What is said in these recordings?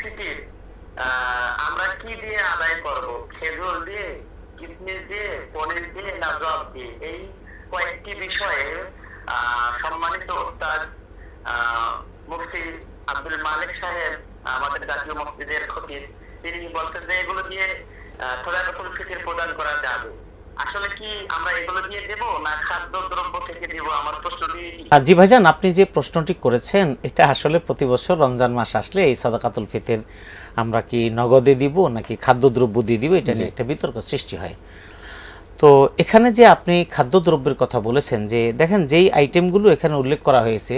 ফিতির আমরা কি দিয়ে আদায় করব? খেজুর দিয়ে, কিশমিশ দিয়ে, পনির দিয়ে না জব দিয়ে? এই কয়েকটি বিষয়ে সম্মানিত ওস্তাদ মুফতি আব্দুল মালিক সাহেব, আমাদের জাতীয় মসজিদের খতিব, তিনি বলছেন যে এগুলো দিয়ে সদকাতুল ফিতর প্রদান করা যাবে। আসলে কি আমরা এগুলো দিয়ে দেব না খাদ্য দ্রব্য থেকে দেব? আমার প্রশ্নটি। জি ভাইজান, আপনি যে প্রশ্নটি করেছেন এটা আসলে প্রতি বছর রমজান মাস আসলে এই সদকাতুল ফিতর আমরা কি নগদে দিব নাকি খাদ্যদ্রব্য দিয়ে দিব, এটা নিয়ে একটা বিতর্ক সৃষ্টি হয়। তো এখানে যে আপনি খাদ্যদ্রব্যের কথা বলেছেন, যে দেখেন যেই আইটেমগুলো এখানে উল্লেখ করা হয়েছে,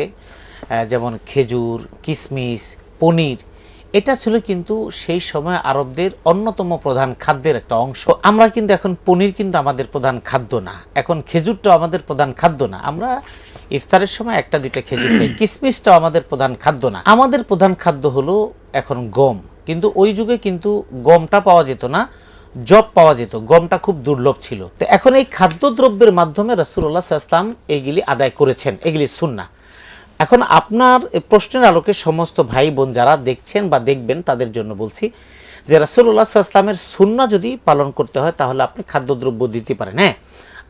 যেমন খেজুর, কিশমিশ, পনির, এটা ছিল কিন্তু সেই সময় আরবদের অন্যতম প্রধান খাদ্যের একটা অংশ। আমরা কিন্তু এখন পনির কিন্তু আমাদের প্রধান খাদ্য না, এখন খেজুরটাও আমাদের প্রধান খাদ্য না। আমরা ইফতারের সময় একটা দুইটা খেজুর খাই, কিশমিশটাও আমাদের প্রধান খাদ্য না। আমাদের প্রধান খাদ্য হলো এখন গম, কিন্তু ওই যুগে কিন্তু গমটা পাওয়া যেত না, জব পাওয়া যেত, গমটা খুব দুর্লভ ছিল। তো এখন এই খাদ্যদ্রব্যের মাধ্যমে রাসূলুল্লাহ সাল্লাল্লাহু আলাইহি ওয়াসাল্লাম এইগুলি আদায় করেছেন, এগুলি সুন্নাহ। এখন আপনার প্রশ্নের আলোকে সমস্ত ভাই বোন যারা দেখছেন বা দেখবেন তাদের জন্য বলছি যে রাসূলুল্লাহ সাল্লাল্লাহু আলাইহি ওয়াসাল্লামের সুন্নাহ যদি পালন করতে হয় তাহলে আপনি খাদ্যদ্রব্য দিতে পারেন। হ্যাঁ,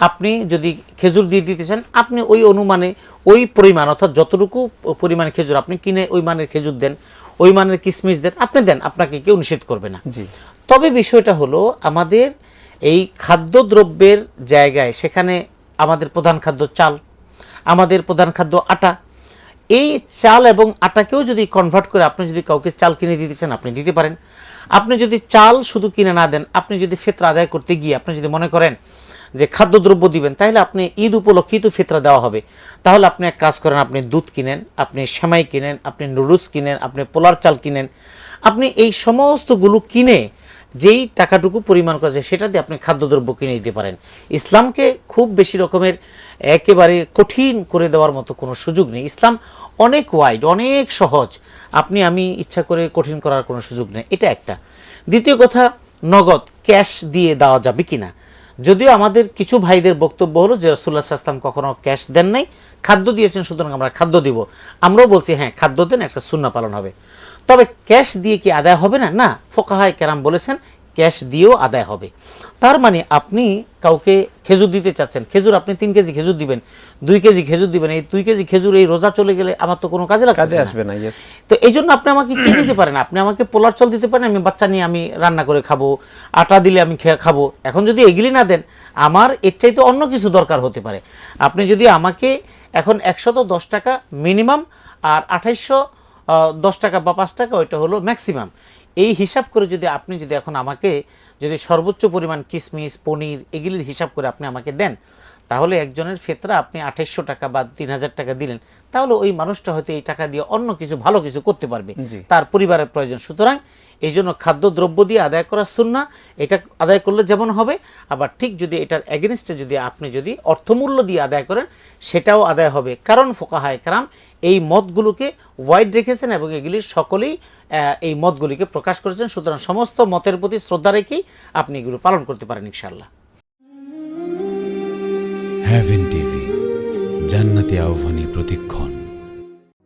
আপনি যদি খেজুর দিয়ে দিতে চান, আপনি ওই অনুমানে ওই পরিমাণ, অর্থাৎ যতটুকু পরিমাণ খেজুর আপনি কিনে ওই মানের খেজুর দেন, ওই মানের কিশমিশ দেন, আপনি দেন, আপনাকে কেউ নিষেধ করবে না। তবে বিষয়টা হলো আমাদের এই খাদ্যদ্রব্যের জায়গায় সেখানে আমাদের প্রধান খাদ্য চাল, আমাদের প্রধান খাদ্য আটা। এই চাল এবং আটাকেও যদি কনভার্ট করে আপনি যদি কাউকে চাল কিনে দিতে চান আপনি দিতে পারেন। আপনি যদি চাল শুধু কিনে না দেন, আপনি যদি ফিতরা আদায় করতে গিয়ে আপনি যদি মনে করেন যে খাদ্যদ্রব্য দিবেন, তাহলে আপনি ঈদ উপলক্ষেই তো ফিতরা দেওয়া হবে, তাহলে আপনি এক কাজ করেন, আপনি দুধ কিনেন, আপনি সেমাই কিনেন, আপনি নুডলস কিনেন, আপনি পোলার চাল কিনেন, আপনি এই সমস্তগুলো কিনে যেই টাকাটুকু পরিমাণ করা যায় সেটা দিয়ে আপনি খাদ্যদ্রব্য কিনে দিতে পারেন। ইসলামকে খুব বেশি রকমের একেবারে কঠিন করে দেওয়ার মতো কোনো সুযোগ নেই। ইসলাম অনেক ওয়াইড, অনেক সহজ, আমি ইচ্ছা করে কঠিন করার কোনো সুযোগ নেই, এটা একটা। দ্বিতীয় কথা, নগদ ক্যাশ দিয়ে দেওয়া যাবে কিনা? যদিও আমাদের কিছু ভাইদের বক্তব্য হলো যে রাসূলুল্লাহ সাল্লাল্লাহু আলাইহি ওয়াসাল্লাম কখনো ক্যাশ দেন নাই, খাদ্য দিয়েছেন, সুতরাং আমরা খাদ্য দিব। আমরাও বলছি হ্যাঁ, খাদ্য দেন, একটা সুন্নাহ পালন হবে। তবে ক্যাশ দিয়ে কি আদায় হবে না? না, ফুকাহায়ে কেরাম বলেছেন ক্যাশ দিয়েও আদায় হবে। তার মানে আপনি কাউকে খেজুর দিতে চাচ্ছেন, খেজুর আপনি 3 কেজি খেজুর দিবেন, 2 কেজি খেজুর দিবেন, এই 2 কেজি খেজুর এই রোজা চলে গেলে আমার তো কোনো কাজে আসবে না। তো এই জন্য আপনি আমাকে কি দিতে পারেন? আপনি আমাকে পোলার চাল দিতে পারেন, আমি বাচ্চা নিয়ে আমি রান্না করে খাবো, আটা দিলে আমি খাবো। এখন যদি এগুলি না দেন, আমার এর চাইতে অন্য কিছু দরকার হতে পারে। আপনি যদি আমাকে এখন 110 টাকা মিনিমাম আর 2810 টাকা বা 5 টাকা ওইটা হলো ম্যাক্সিমাম, এই হিসাব করে যদি আপনি যদি এখন আমাকে যদি সর্বোচ্চ পরিমাণ কিশমিশ, পনির এগুলির হিসাব করে আপনি আমাকে দেন, তাহলে একজনের ফিতরা আপনি 2800 টাকা বা 3000 টাকা দিলেন, তাহলে ওই মানুষটা হয়তো এই টাকা দিয়ে অন্য কিছু ভালো কিছু করতে পারবে, তার পরিবারের প্রয়োজন। সুতরাং এই জন্য খাদ্যদ্রব্য দিয়ে আদায় করা সুন্নাহ, এটা আদায় করলে যেমন হবে, আবার ঠিক যদি এটার এগেনস্টে যদি আপনি যদি অর্থমূল্য দিয়ে আদায় করেন সেটাও আদায় হবে। কারণ ফুকাহায়ে কেরাম এই মতগুলোকে ওয়াইড রেখেছেন এবং এগুলির সকলেই এই মতগুলিকে প্রকাশ করেছেন। সুতরাং সমস্ত মতের প্রতি শ্রদ্ধা রেখেই আপনি এগুলো পালন করতে পারেন ইনশাআল্লাহ। হেভেন টিভি, জান্নাতি আহ্বানে প্রতিক্ষণ।